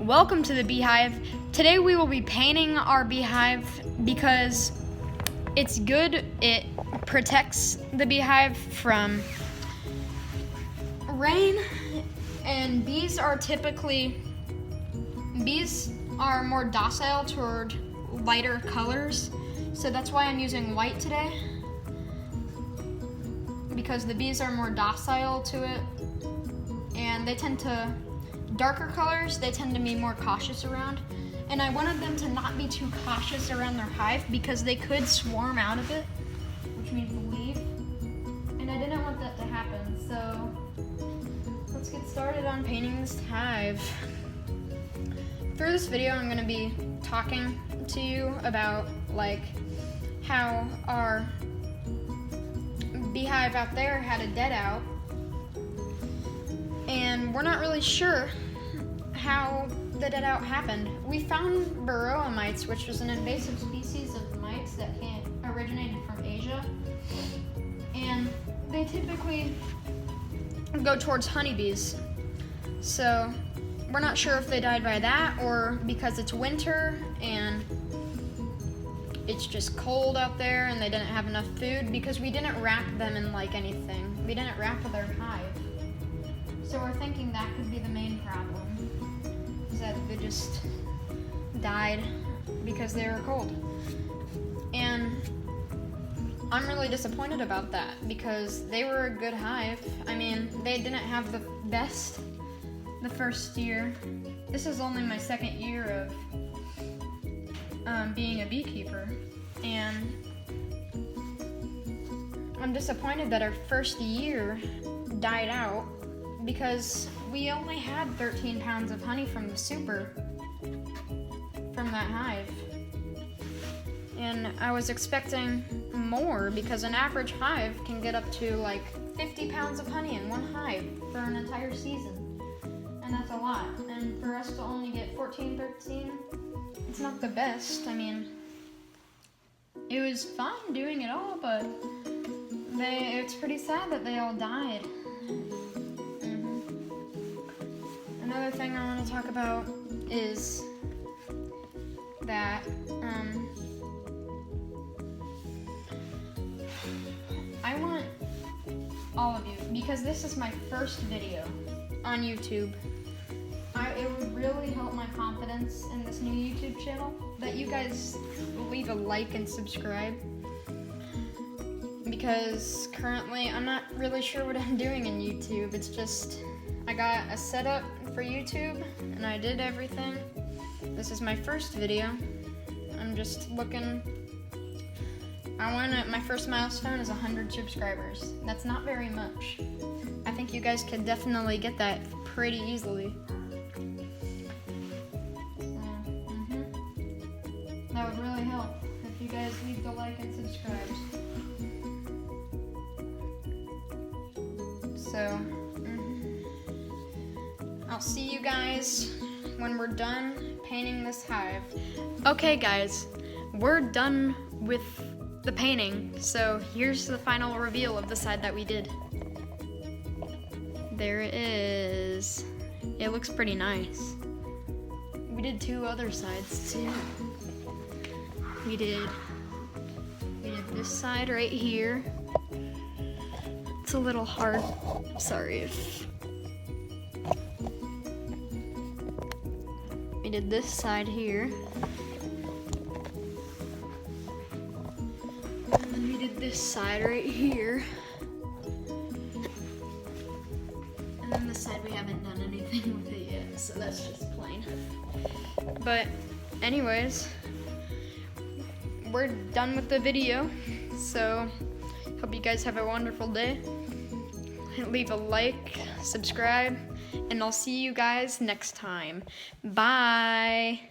Welcome to the Beehive. Today we will be painting our beehive because it's good. It protects the beehive from rain, and bees are more docile toward lighter colors. So that's why I'm using white today, because the bees are more docile to it, and darker colors, they tend to be more cautious around. And I wanted them to not be too cautious around their hive because they could swarm out of it, which means leave. And I didn't want that to happen, so let's get started on painting this hive. Through this video, I'm gonna be talking to you about how our beehive out there had a dead out, and we're not really sure how the dead out happened. We found Varroa mites, which was an invasive species of mites that originated from Asia, and they typically go towards honeybees. So we're not sure if they died by that or because it's winter and it's just cold out there and they didn't have enough food, because we didn't wrap them in anything. We didn't wrap their hive. So we're thinking that could be the main problem, is that they just died because they were cold. And I'm really disappointed about that because they were a good hive. I mean, they didn't have the best the first year. This is only my second year of being a beekeeper, and I'm disappointed that our first year died out because we only had 13 pounds of honey from the super from that hive. And I was expecting more because an average hive can get up to 50 pounds of honey in one hive for an entire season. And that's a lot. And for us to only get 13, it's not the best. I mean, it was fun doing it all, but it's pretty sad that they all died. Another thing I want to talk about is that I want all of you, because this is my first video on YouTube. It would really help my confidence in this new YouTube channel that you guys leave a like and subscribe, because currently I'm not really sure what I'm doing in YouTube. It's just I got a setup for YouTube and I did everything. This is my first video. I'm just looking. My first milestone is 100 subscribers. That's not very much. I think you guys could definitely get that pretty easily. That would really help if you guys leave the like and subscribe. So, I'll see you guys when we're done painting this hive. Okay guys, we're done with the painting, so here's the final reveal of the side that we did. There it is. It looks pretty nice. We did two other sides too. We did this side right here. It's a little hard. Sorry if we did this side here. And then we did this side right here. And then this side we haven't done anything with it yet, so that's just plain. But anyways, we're done with the video. So hope you guys have a wonderful day. Leave a like, subscribe, and I'll see you guys next time. Bye.